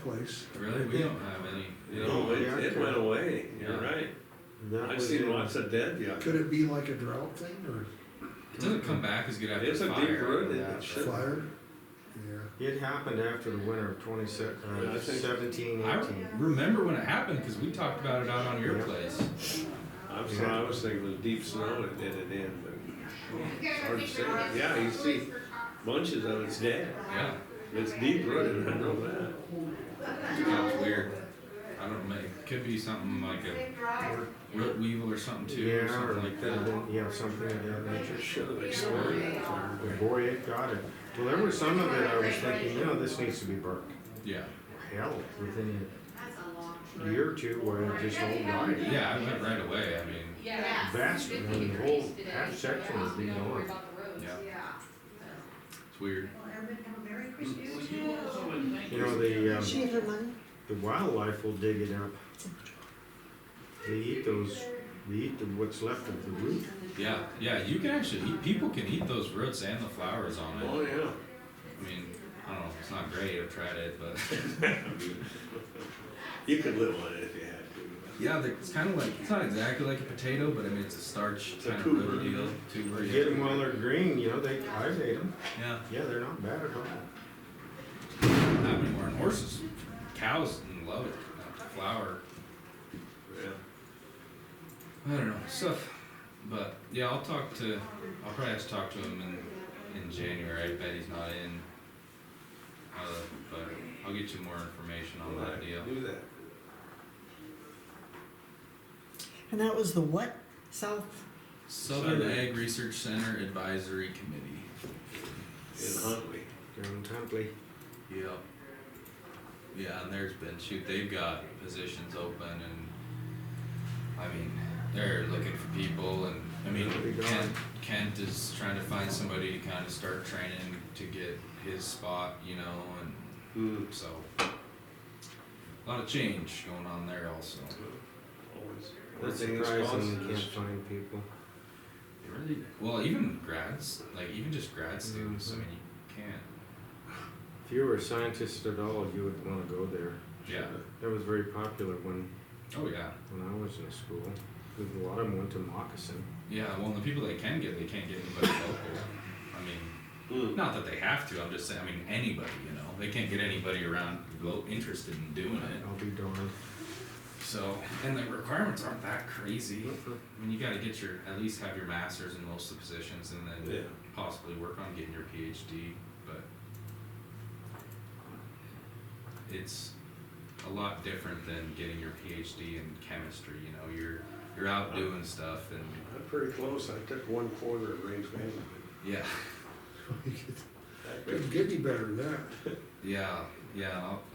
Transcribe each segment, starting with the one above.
place. Really? We don't have any. You No, know, it went away, you're Yeah. right. That I've was seen in- lots of dead yucca. Could it be like a drought thing or it doesn't come back as good after It's a fire. deep root, Yeah. it should. fire? Yeah. It happened after the winter of Yeah, I think- 17, I 18. remember when it happened because we talked about it out on your Yeah. place. I was thinking it was deep snow that did it in, but it's hard to say. Yeah, you see bunches of it's dead. Yeah, It's deep rooted, I know that. yeah, it's weird. I don't know. It could be something like a root weevil or something too, or Yeah, something like that. yeah, something of that nature. Should have exploded. But boy, it got it. Well, there was some of it I was thinking, this needs to be burnt. Yeah, Hell, within a year or two, where it just all died. yeah, I went right away. I mean, Vast, the whole half section was being north. yeah, it's weird. You know, She had her money. the wildlife will dig it up. They eat what's left of the root. Yeah, yeah, you can actually eat. People can eat those roots and the flowers on it. Oh, yeah. I mean, I don't know. It's not great. I've tried it, but You could live on it if you had to. yeah, it's kind of like it's not exactly like a potato, but I mean it's a starch It's a kind of tuber, little deal. yeah. Tuber, Get them while they're green, I've ate them. Yeah, Yeah, they're not bad at all. not anymore. And horses, cows love it. Flour. Yeah. I don't know stuff, but yeah, I'll probably have to talk to him in January. I bet he's not in. But I'll get you more information on that deal. Do that. And that was the what? South? Southern Ag Research Center Advisory Committee. In Huntley. Down Templey. Yep. Yeah, and they've got positions open and, I mean, they're looking for people and, I mean, Kent is trying to find somebody to kind of start training to get his spot, and so, a lot of change going on there also. Always. That's Everything is surprising you constant. can't find people. Really, well, even grads, like even just grad students, I mean, you can't. If you were a scientist at all, you would want to go there. Yeah. That was very popular when Oh yeah. I was in school. Because a lot of them went to Moccasin. Yeah. Well, the people they can't get anybody local. I mean, not that they have to. I'm just saying. I mean, anybody. They can't get anybody around interested in doing it. I'll be darned. So, and the requirements aren't that crazy. I mean, you got to at least have your master's in most of the positions, and then Yeah. possibly possibly work on getting your PhD. But it's a lot different than getting your PhD in chemistry. You're out doing stuff, and I'm pretty close. I took 1/4 of range management. yeah, Couldn't get any better than that. yeah.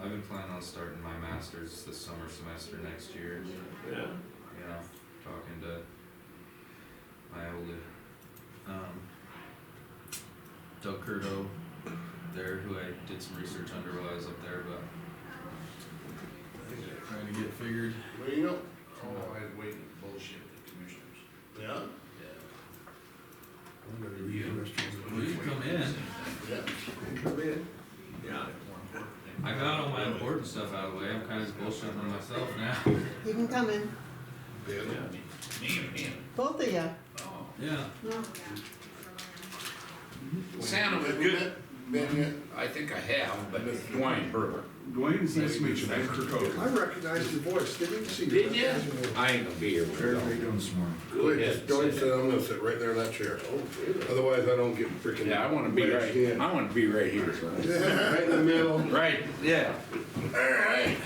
I've been planning on starting my master's this summer semester next year. Yeah. Talking to my old Doug Curdo there, who I did some research under while I was up there, but trying to get figured. Where you go? Oh, I was waiting for bullshit with the commissioners. Yeah? I'm gonna read the rest of Well, you can come in. Yeah. Come in. Yeah. I got all my important stuff out of the way. I'm kind of bullshitting on myself now. You can come in. Me and him. Both of you. Oh. Yeah. No. Santa was good. Ben yet? I think I have, but Dwayne Herbert. Dwayne's nice to meet you, Ben Kirkhope. I recognized your voice, didn't see you. Did ya? I ain't gonna be here. How are you doing this morning? Good. Just Joyce said I'm gonna sit right there in that chair. Otherwise I don't get freaking. Yeah, I wanna be wedged right, in. I wanna be right here, so. Right in the middle. Right, yeah. Alright.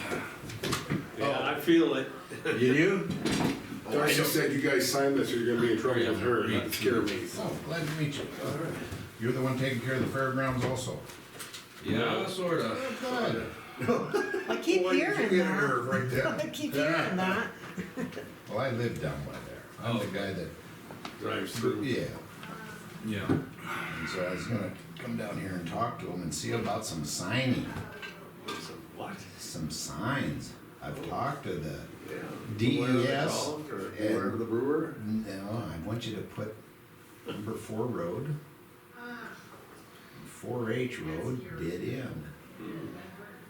Yeah, I feel it. You do? Darcy said you guys signed this or you're gonna be in trouble with her, not to scare me. Oh, glad to meet you. You're the one taking care of the fairgrounds also? Yeah, sort of. Good. I keep Boy, did you hearing get a that. nerve right there. I keep hearing that. Well, I live down by there. I'm the guy that, Drives through. yeah. Yeah. And so I was gonna come down here and talk to him and see about some signing, What? some signs. I've talked to the Yeah. Where they DES. call it, or and- wherever the brewer. No, I want you to put number 4 road, 4H road, dead end.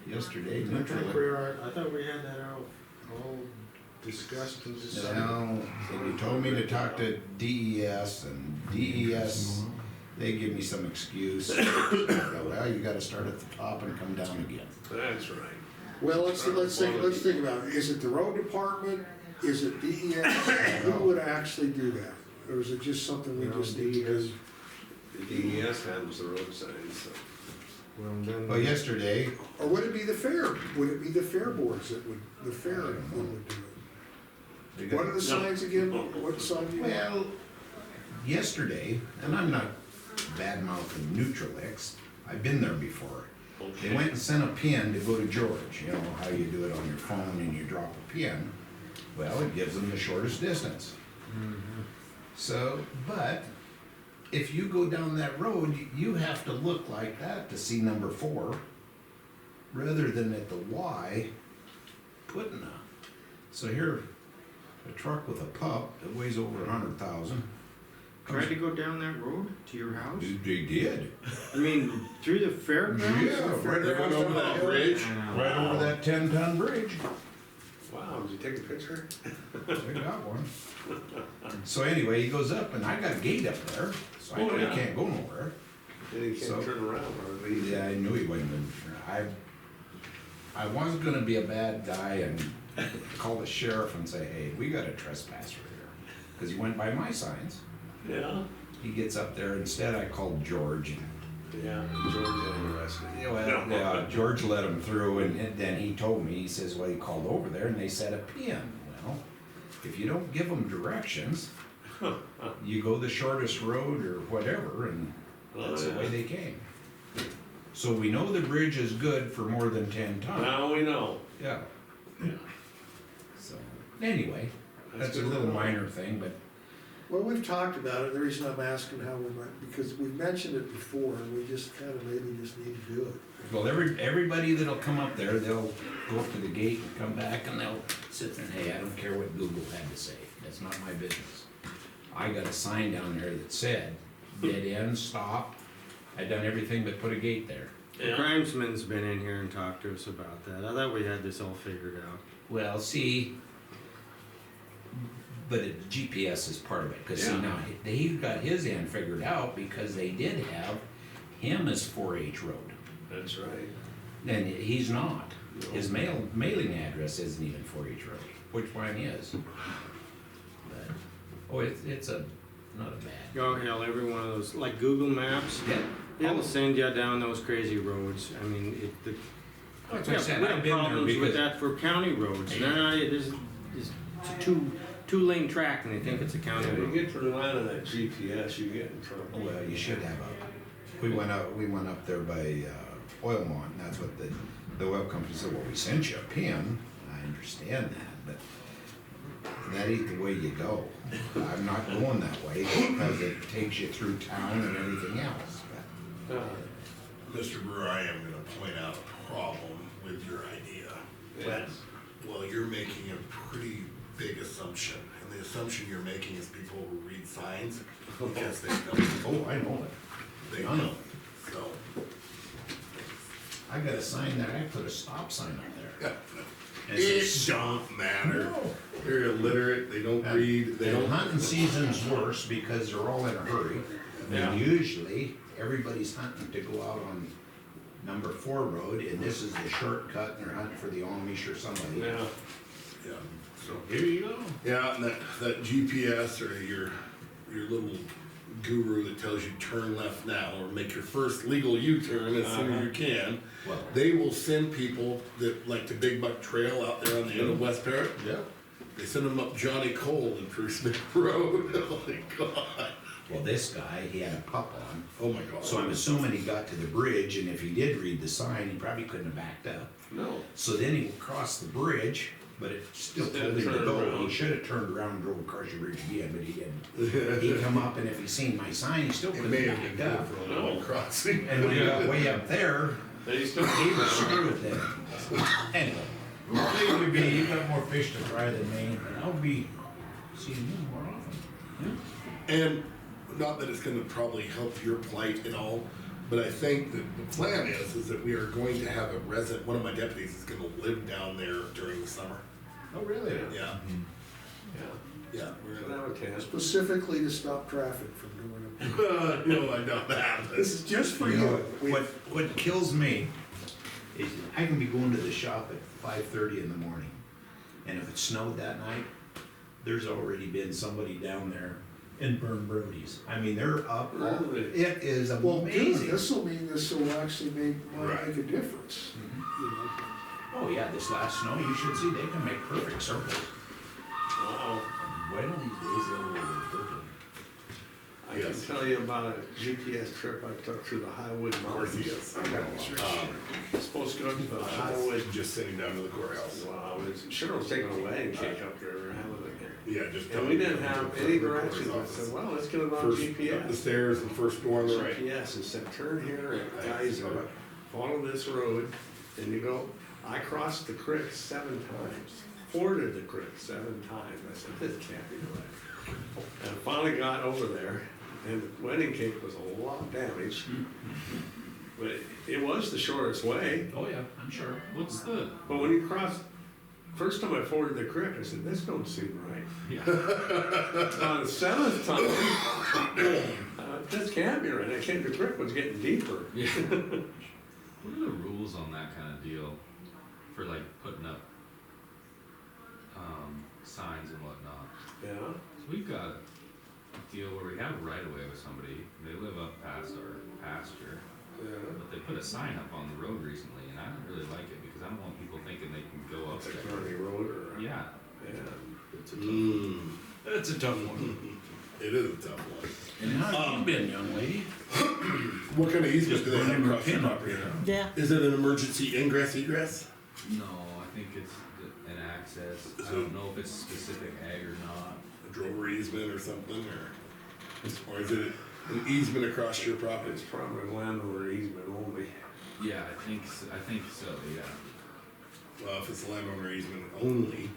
yesterday, I thought neutral. I thought we had that all discussed and decided. Now, you told me to talk to DES, and DES, they give me some excuse. Well, you gotta start at the top and come down again. That's right. Well, let's think about it. Is it the road department? Is it DES? Who would actually do that? Or is it just something we No, just need to do? The DES handles the road signs, so. Well, then. Well, yesterday, Or would it be the fair? Would it be the fair boards that would, the fair that would do they it? got- What are the signs again? What sign do you have? well, yesterday, and I'm not bad mouthing Neutralex, I've been there before. They went and sent a pin to go to George, you know, how you do it on your phone and you drop a pin. Well, it gives them the shortest distance. So, but if you go down that road, you have to look like that to see number 4, rather than at the Y, putting a. So here, a truck with a pup that weighs over 100,000. Tried to go down that road to your house? They did. I mean, through the fairgrounds? Yeah, right They went over that bridge. Right over that 10-ton bridge. Wow, did you take a picture? They got one. So anyway, he goes up, and I got a gate up there, so I know Oh, he yeah. can't go nowhere. And you So- can't turn around or leave. Yeah, I knew he wasn't gonna. I was gonna be a bad guy and call the sheriff and say, hey, we got a trespasser here. Cause he went by my signs. Yeah, He gets up there, instead I called George. yeah, George had arrested. Yeah, George let him through, and then he told me, he says, well, he called over there and they set a pin. Well, if you don't give them directions, you go the shortest road or whatever, and that's the way they came. So we know the bridge is good for more than 10 tons. Now we know. Yeah. Yeah. So, anyway, that's a good little to know. minor thing, but Well, we've talked about it. The reason I'm asking how we might, because we've mentioned it before and we just kind of maybe just need to do it. well, everybody that'll come up there, they'll go up to the gate and come back and they'll sit there and, hey, I don't care what Google had to say. That's not my business. I got a sign down there that said, dead end, stop. I done everything but put a gate there. The crimesman's been in here and talked to us about that. I thought we had this all figured out. Well, see, but GPS is part of it, cause see Yeah. now, he's got his end figured out because they did have him as 4H road. That's right. And he's not. His mailing address isn't even 4H road, which mine is. But, oh, it's not a bad. Oh, hell, every one of those, like Google Maps, Yeah. it'll send you down those crazy roads. I mean, That's what I said, we I've have been there problems with because, that for county roads. They're not, it's a two-lane track and they think it's a county If you road. get to rely on that GPS, you get in trouble. well, you should have we went up there by, Oilmont, and that's what the web company said, well, we sent you a pin. I understand that, but that ain't the way you go. I'm not going that way because it takes you through town and everything else. Mr. Brewer, I am gonna point out a problem with your idea. Yes. Well, you're making a pretty big assumption, and the assumption you're making is people will read signs because they don't. Oh, I know it. They I know. don't, so. I got a sign there, I put a stop sign up there. And it It says, don't matter. No. They're illiterate, they don't read, they And don't. hunting season's worse because they're all in a hurry. Yeah. And usually, everybody's hunting to go out on number 4 road, and this is the shortcut, and they're hunting for the Amish or somebody. Yeah. Yeah, so. Here you go. Yeah, and that GPS or your little guru that tells you turn left now or make your first legal U-turn as soon as you can. Well, They will send people that, like the Big Buck Trail out there on the end of West Parrot, yeah. they send them up Johnny Cole and through Smith Road. Oh my God. Well, this guy, he had a pup on, Oh my God. so I'm assuming he got to the bridge, and if he did read the sign, he probably couldn't have backed up. No. So then he crossed the bridge, but it still Still told him to turned go. around. He should have turned around and drove across the bridge again, but he didn't. He come up, and if he seen my sign, he still It couldn't may have have been backed good up. for a long crossing. And when he got way up there, They still he keep was it. screwed then. Anyway, leave you be, you got more fish to fry than me, and I'll be seeing you more often. And not that it's gonna probably help your plight at all, But I think that the plan is that we are going to have a resident, one of my deputies is gonna live down there during the summer. Oh, really? Yeah, yeah, we're So gonna. that would test. Specifically to stop traffic from doing it. No, I don't have This this. is just for You know, you. what kills me is I can be going to the shop at 5:30 in the morning, and if it snowed that night, there's already been somebody down there in burn Brodies. I mean, they're up, Really? it is Well, good, amazing. this'll mean this will actually might Right. make a difference, you know. Oh, yeah, this last snow, you should see, they can make perfect circles. One of these days they'll be perfect. I can Yes. tell you about a GPS trip I took through the Highwood Of course he Mountains. is. Supposed to go to the Highwood. Just sitting down to the courthouse. Wow, Cheryl was taking a wagon cake up there, we're having it here. Yeah, just. And we didn't have any directions. I said, well, let's get it on First, up the GPS. stairs and first door on the right. GPS and said, turn here at Geyser, follow this road, and you go. I crossed the creek 7 times, forded the creek 7 times. I said, this can't be right. And I finally got over there, and the wedding cake was a lot damaged. But it was the shortest way. Oh, yeah, I'm sure. What's the? But when you cross, first time I forded the creek, I said, this don't seem right. Yeah. On the 7th time, this can't be right. The creek was getting deeper. Yeah. What are the rules on that kind of deal for like putting up, signs and whatnot? Yeah. So we've got a deal where we have a right of way with somebody, they live up past our pasture, Yeah. but they put a sign up on the road recently, and I don't really like it because I don't want people thinking they can go up It's a there. county road or. Yeah, Yeah. it's a tough, Mm, it's a tough one. it is a tough one. And how have you been, young lady? What kind of easement do they have Burning your across your pin up property? here. Yeah, Is it an emergency ingress egress? No, I think it's an access, I don't know if it's specific ag or not. A drover easement or something, or is it an easement across your property? It's probably landowner easement only. Yeah, I think so, yeah. Well, if it's a landowner easement only,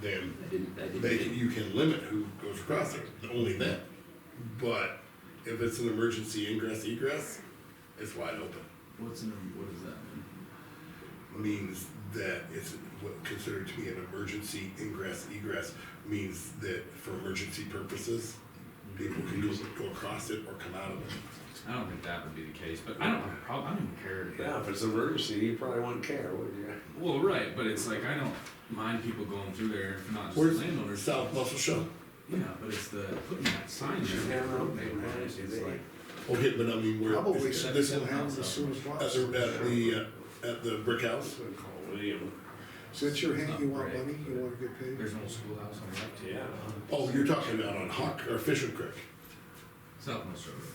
then I didn't they, get- you can limit who goes across it, only then. But if it's an emergency ingress egress, it's wide open. What does that mean? Means that it's what considered to be an emergency ingress egress, means that for emergency purposes, people can go across it or come out of it. I don't think that would be the case, but I don't have a problem, I don't even care if Yeah, that. if it's an emergency, you probably wouldn't care, would you? Well, right, but it's like, I don't mind people going through there, if not just Where's landowners. South Muscle Show? Yeah, but it's the, putting that sign there. Yeah, no, It's like, Okay, but I mean, where, Probably this send this it one, down as soon as at possible. at the brick house? I would call William. Since you're hanging, you want money, you wanna get paid? there's no schoolhouse on the left. Yeah. Oh, you're talking about on Hawk, or Fisher Creek? Southmost Road.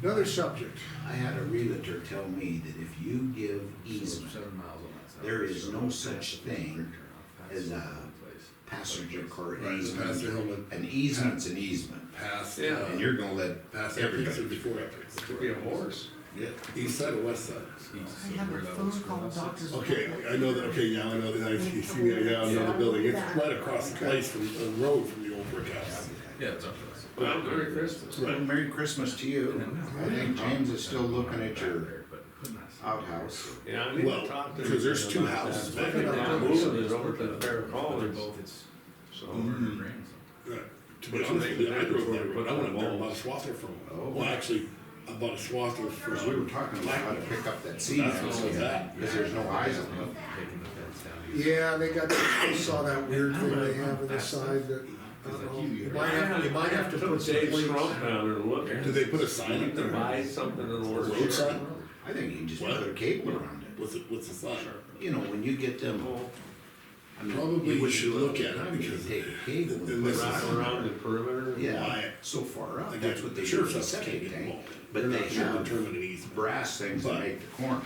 Another subject, I had a realtor tell me that if you give easement, 7 miles on that side. there is no such thing as a passenger car Right, it's past easement. their home, An easement's an easement, past, Yeah. and you're gonna let past everybody. Epics or before Epics? Could be a horse. Yeah, east side or west side? I have a phone call doctor's. Okay, I know that, okay, yeah, I know that, I see me, yeah, I know the building, it's right across the place from, the road from the old brick house. Yeah, it's up to us. Well, Merry Christmas. Well, Merry Christmas to you. I think James is still looking at your But putting that sign- outhouse. Yeah, I need Well, to talk to. because there's him two about houses that. back there. Yeah, moving it over to the Fair But they're Collins, both, it's so. over Mhm. and grand, so. Right. To be honest with you, I drove there, but I went up there and bought a swather from Oh. them. Well, actually, I bought a swather Because we were from, talking about how to pick up that cement, That's what was that. because there's no eyes on it. Taking the fence down. yeah, they got, I saw that weird thing they have on the side that, I don't know, you might have to put some Dave plates. Strump down there and look at it. do they put a sign You up can there? buy something in the Road sign? I think you can just What? put a cable around it. What's the sign? You know, when you get them, I mean, Probably you you wouldn't should do look all at the it time. You because take a cable and then put this it is- around. Around the perimeter. Yeah, so far up, Again, that's what they the do sheriff's for the office can't septic get tank. involved. But They're they not sure have determine an easement. brass things that But- make the corner,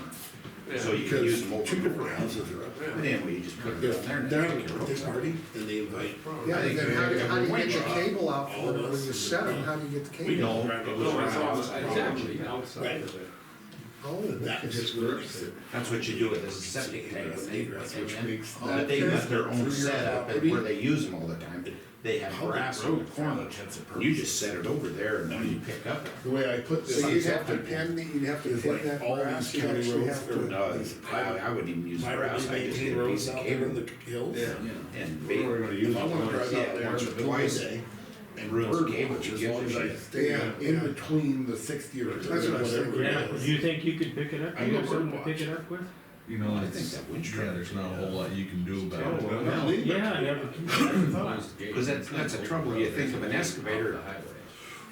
Yeah. so you can use Because them over two and different over. houses are up But there. anyway, you just put it If down there and they're then having take a your birthday road party and they invite. Yeah, I think then they how do have you a get your winch. cable out All for it of when us you is set them, right. how do you get the We cable? know. No, it's outside, it's actually outside of it. Oh, that okay. just works. That's what you do with a septic tank, when they, Egress, which makes but that. they got their own Through your setup and property. where they use them all the time. They have Public grass in the road for corner. all intents and You just set it over there and then you pick up. The way I put this. So you'd have to septic pin, you'd have to is pin like that all grass, these you county actually roads have are- to. I wouldn't even use Privately grass, I just maintained get a roads piece of out there in cable the hills. Yeah. and We're bait. gonna use If I wanna drive Yeah, out there in once the or middle of twice. the day and Ruins bird cable, watch, you as give long a as I shit. stay Yeah, in yeah. between the 60 or That's what I was whatever thinking. it Yeah, is. do you think you could pick it up? I You go have something to bird pick it watch. up with? You know, I it's, think that winch yeah, there's not a whole lot you can do about it. Oh, Well, Yeah, I never thought. Because that's the trouble, you think of an excavator,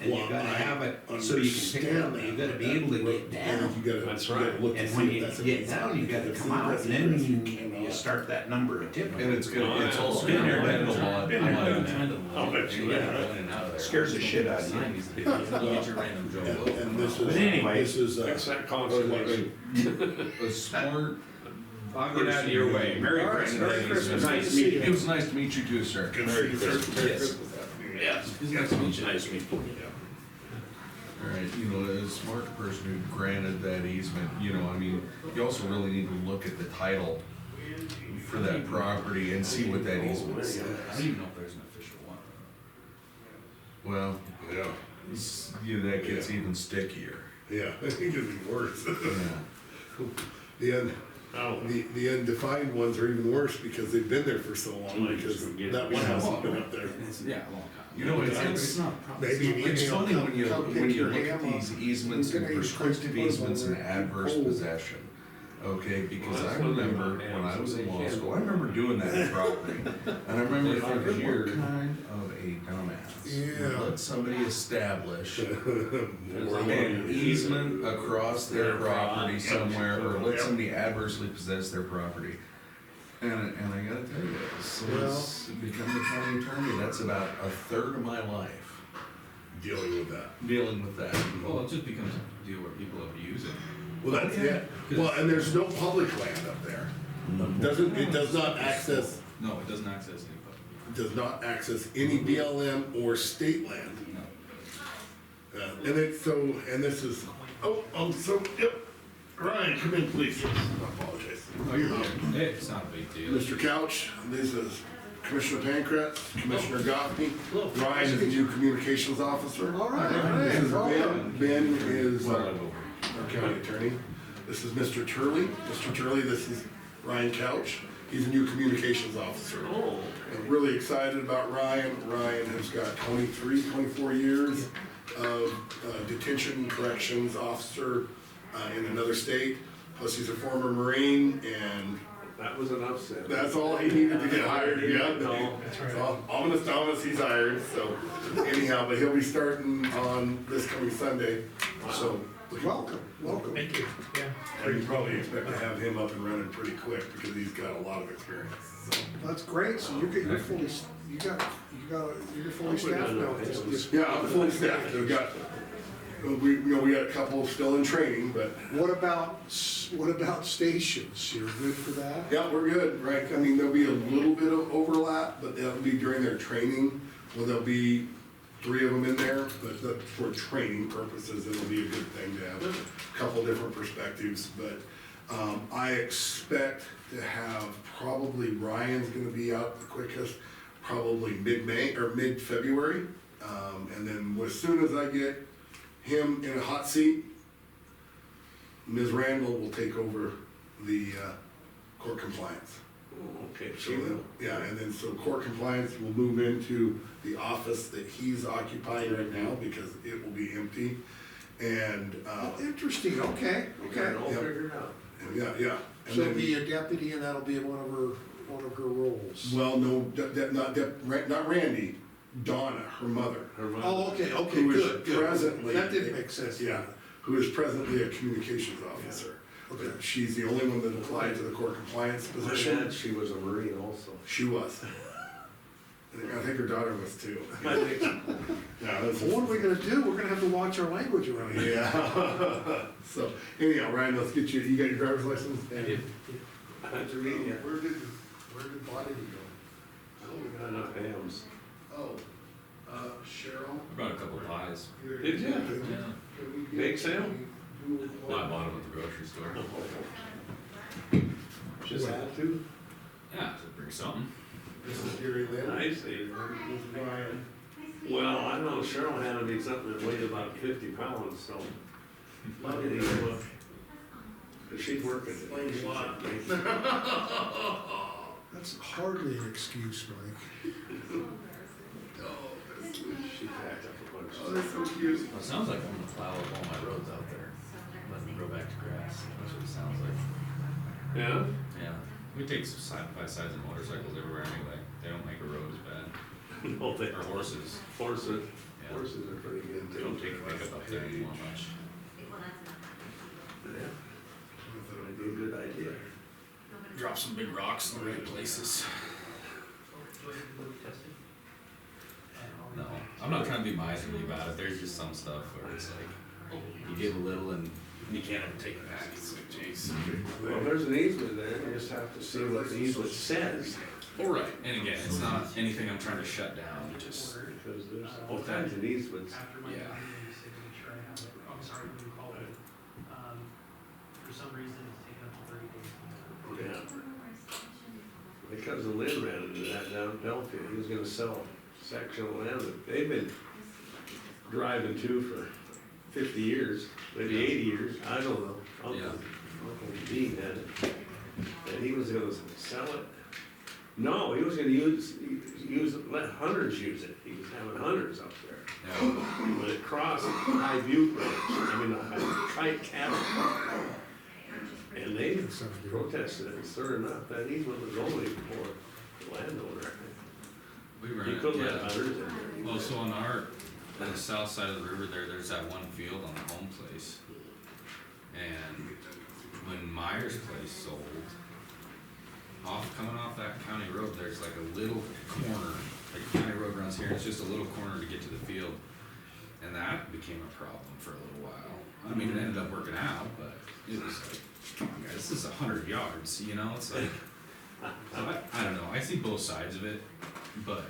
and you Well, gotta I have it so you can pick it up, and you gotta be able to get down. You gotta, That's you gotta right. look to And see when if you that's a get piece down, of- you gotta if come it's out, egress, and then egress, you cannot. start that number of tipping. And it's gonna, it's all Been there, been done a lot. Been there, done that. I'll bet you Scares the shit out of you. You get your random Joe And, Blow. and this is, But anyway, this is, Fix that conservation. A smart. I'll get out of your way. Merry All right, Christmas. Merry Christmas. Nice Good to to see meet you. It was nice to meet you too, sir. good to see you, sir. Yes. Yes. Nice to meet you. Nice to meet you. Alright, you know, a smart person who granted that easement, you know, I mean, you also really need to look at the title for that property and see what that easement I says. don't even know if there's an official one. Well, Yeah, you know, that gets even stickier. yeah, I think it'd be worse. Yeah. The undefined ones are even worse because they've been there for so long, because that one house has been up there. Yeah, a long time. You know, it's not a problem. Maybe an It's email, funny come- when you, come when pick you your look at ham these up. easements You're and gonna use prescriptive Christie easements and Boulevard. adverse Oh. possession. Okay, because I remember when I was in law school, I remember doing that property. And I remember thinking, what kind of a dumbass Yeah. would let somebody establish More an money. easement across their property somewhere, or let somebody adversely possess their property? And I gotta tell you, since becoming the county attorney, that's about a third of my life, Dealing with that. dealing with that. Well, it just becomes a deal where people abuse it. Well, that's it. Well, and there's no public land up there. It does not access, No, it doesn't access any public. does not access any BLM or state land. No. And it's so, and this is, so, yep. Ryan, come in, please. I apologize. Oh, you're good. It's not a big deal. Mr. Couch, this is Commissioner Pancratz, Commissioner Goffney. Ryan is the new communications officer. All right, all right, This is welcome. Ben. Ben is our county attorney. This is Mr. Turley. Mr. Turley, this is Ryan Couch. He's a new communications officer. Oh. I'm really excited about Ryan. Ryan has got 24 years of detention corrections officer in another state. Plus he's a former Marine, and That was an upset. that's all he needed to get hired. Yeah, No, so ominous Thomas, he's hired, so anyhow, but he'll be starting on this coming Sunday, so. Welcome, welcome. Thank you, yeah. I can probably expect to have him up and running pretty quick because he's got a lot of experience, so. That's great, so you're fully, you're fully staffed now. Yeah, I'm fully staffed, we've got, we got a couple still in training, but What about stations? You're good for that? yeah, we're good, right? I mean, there'll be a little bit of overlap, but that'll be during their training. Well, there'll be 3 of them in there, but for training purposes, it'll be a good thing to have a couple different perspectives. But I expect to have, probably Ryan's gonna be out the quickest, probably mid-May or mid-February. And then as soon as I get him in a hot seat, Ms. Randall will take over the court compliance. Okay, So then, yeah, and then so court compliance will move into the office that he's occupying right now because it will be empty. And, Oh, interesting, okay, We got it okay. all figured out. yeah, yeah. And So then- be a deputy and that'll be one of her roles. Well, no, not Randy, Donna, her mother. Oh, okay, Who is good, good. presently. That didn't make sense. Yeah, who is presently a communications officer. Okay. But she's the only one that applied to the court compliance My position. dad, she was a Marine also. She was. I think her daughter was too. I think Yeah, that's Well, what are we gonna do? We're gonna have to watch our language around here. Yeah. So anyhow, Ryan, let's get you got your driver's license? I had to read it. Where did Bonnie go? Oh, we got enough hams. Oh, Cheryl? Brought a couple pies. Did you? Yeah. Bake sale? Well, I bought them at the grocery store. Just had to? Yeah, to bring something. This is Gary Lynn. I see. Well, I know Cheryl handed me something that weighed about 50 pounds, so. Anyway, but she's working. That's hardly an excuse, Mike. She packed up a bunch Oh, of that's so cute. Well, it sounds like I'm gonna plow up all my roads out there, let them grow back to grass, that's what it sounds like. Yeah? Yeah, we take some side by sides and motorcycles everywhere anyway, they don't make a road as bad, No, they, or horses, horses, yeah. horses are pretty good They too. don't take pickup up there anymore much. Yeah. That'd be a good idea. Drop some big rocks in the right places. No, I'm not trying to be miserly about it, there's just some stuff where it's like, you give a little and you can't ever take it back, it's like, jeez. Well, there's an easement there, you just have to see what the easement says. All right, and again, it's not anything I'm trying to shut down, just, Because there's all kinds of easements. yeah. For some reason, it's taken up to 30 days. Yeah. Because the Lynn ran into that down in Delphia, he was gonna sell a section of land that they've been driving to for 50 years, maybe 80 years, I don't know. Yeah. Uncle Dean had it, and he was gonna sell it. No, he was gonna let hunters use it, he was having hunters up there. Yeah, When it crossed High View Ranch, I mean, High Cabin. And they protested it, sure enough, that easement was only for the landowner. we run He it, couldn't let yeah. others in there. Well, so on the south side of the river there's that one field on the home place. And when Myers Place sold, coming off that county road, there's like a little corner, like the county road runs here, it's just a little corner to get to the field. And that became a problem for a little while. I mean, it ended up working out, but it was like, come on guys, this is 100 yards, you know, it's like, I don't know, I see both sides of it, but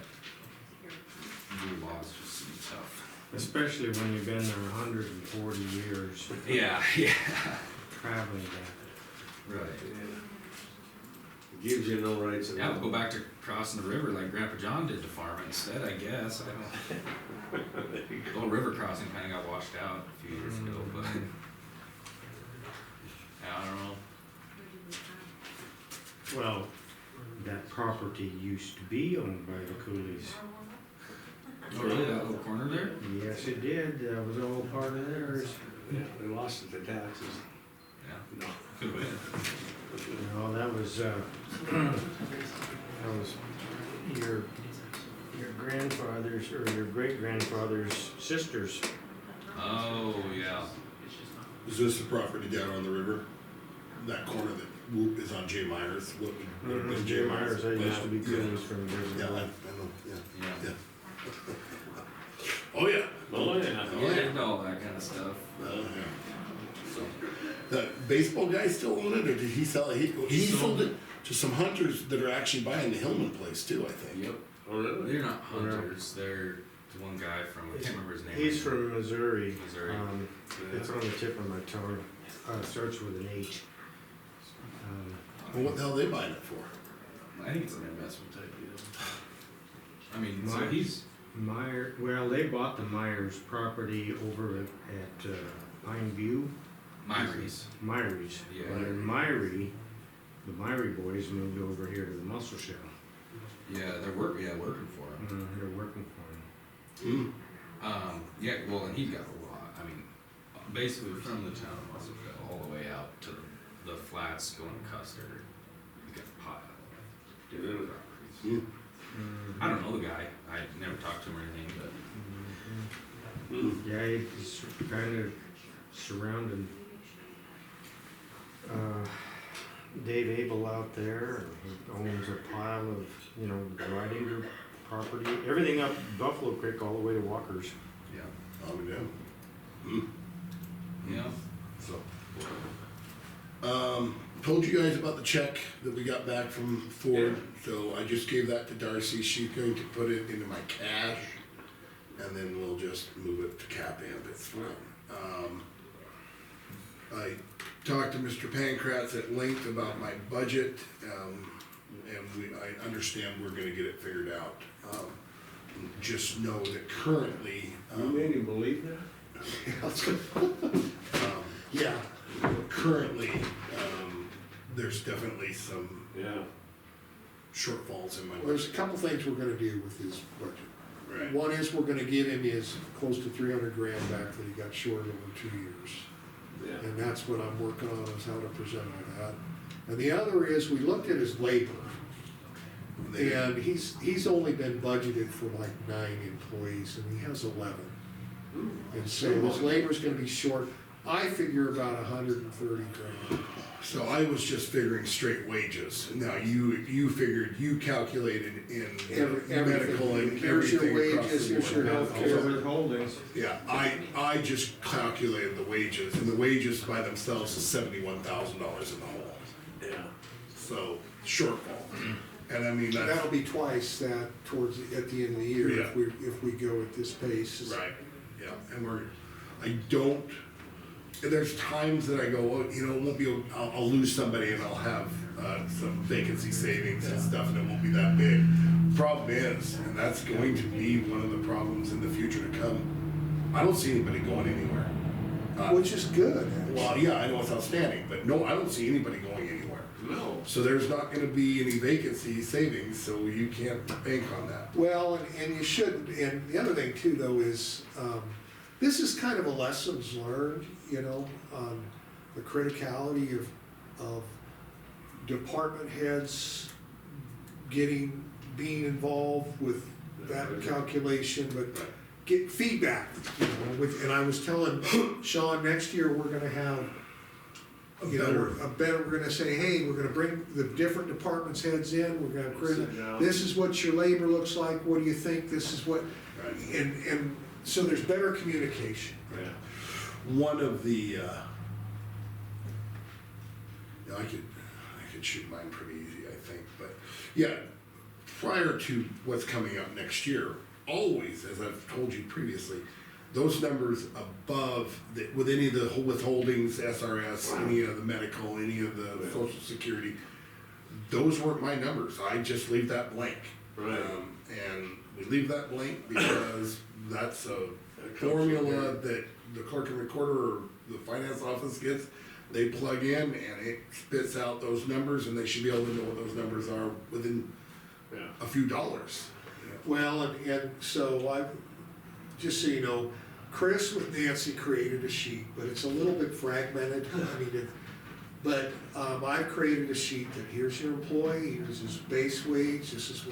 the laws just seem tough. Especially when you've been there 140 years Yeah, traveling that. right. Gives you no rights. Yeah, we'll go back to crossing the river like Grandpa John did to farm instead, I guess, I don't. The whole river crossing kinda got washed out a few years ago, but. I don't know. Well, that property used to be owned by the Coolies. Oh, really, that little corner there? Yes, it did, that was all part of theirs. Yeah, they lost it to taxes. Yeah, No. could've been. No, that was your grandfather's, or your great-grandfather's sister's. Oh, yeah. Is this the property down on the river? That corner that whoop is on Jay Myers? What would have been Jay Myers, that used to be Yeah. Coolies from years Yeah, I ago. know, yeah, Yeah. yeah. Oh, yeah. Oh, yeah. Yeah, and all that kinda stuff, Yeah. so. The baseball guy still own it, or did he sell it? He sold it to some hunters that are actually buying the Hillman place too, I think. Yep. Oh, really? They're not hunters, they're the one guy from, I can't remember his name. He's from Missouri. Missouri. It's on the tip of my tongue, starts with an H. Well, what the hell are they buying it for? I think it's an investment type deal. I mean, so My- he's, Well, they bought the Myers property over at Pine View, Myries. Myries. Yeah. But in Myrie, the Myrie boys moved over here to the Muscle Shell. Yeah, they're working for him. They're working for him. Yeah, well, and he's got a lot, I mean, basically from the town of Russellville all the way out to the flats going to Custer, he's got a pile of different properties. I don't know the guy, I never talked to him or anything, but Yeah, he's kind of surrounded Dave Abel out there, and he owns a pile of, riding group property, everything up Buffalo Creek all the way to Walker's. yeah, Oh, yeah. yeah. So. Told you guys about the check that we got back from Ford, so I just gave that to Darcy, she's going to put it into my cash, and then we'll just move it to Cap Amp, it's fine. I talked to Mr. Pancratz at length about my budget, and I understand we're gonna get it figured out. Just know that currently, You made him believe that? yeah, currently, there's definitely some Yeah. shortfalls in my Well, budget. there's a couple things we're gonna do with his budget. Right. One is we're gonna give him his close to 300 grand back that he got short over 2 years. Yeah. And that's what I'm working on, is how to present all that. And the other is, we looked at his labor. And he's only been budgeted for like 9 employees, and he has 11. And so his labor's gonna be short, I figure about 130 grand. So I was just figuring straight wages. Now, you figured, you calculated in Everything. medical and Here's your everything across wages, the here's your board. health Also care. their holdings. Yeah, I just calculated the wages, and the wages by themselves is $71,000 in the hole. Yeah. So, shortfall. And I mean, That'll that's, be twice that at the end of the year, Yeah. if we go at this pace. right, yeah, and I don't, there's times that I go, well, you know, it won't be, I'll lose somebody and I'll have, some vacancy savings and stuff, and it won't be that big. Problem is, and that's going to be one of the problems in the future to come, I don't see anybody going anywhere. Which is good. Well, yeah, I know it's outstanding, but no, I don't see anybody going anywhere. No. So there's not gonna be any vacancy savings, so you can't bank on that. Well, and you shouldn't, and the other thing too, though, is, this is kind of a lessons learned, you know, on the criticality of department heads being involved with that calculation, but get feedback, you know, and I was telling Sean, next year, we're gonna have, you know, we're gonna say, hey, we're gonna bring the different departments heads in, we're gonna Sit down. this is what your labor looks like, what do you think, this is what, Right. and so there's better communication. Yeah. One of the, I could shoot mine pretty easy, I think, but, yeah, prior to what's coming up next year, always, as I've told you previously, those numbers above, with any of the withholdings, SRS, any of the medical, any of the social security, those weren't my numbers, I just leave that blank. Right. And we leave that blank because that's a That comes from formula here. that the clerk and recorder or the finance office gets. They plug in and it spits out those numbers, and they should be able to know what those numbers are within Yeah. a few dollars. Well, and so just so you know, Chris with Nancy created a sheet, but it's a little bit fragmented, I mean, but I've created a sheet that here's your employee, here's his base wage, this is what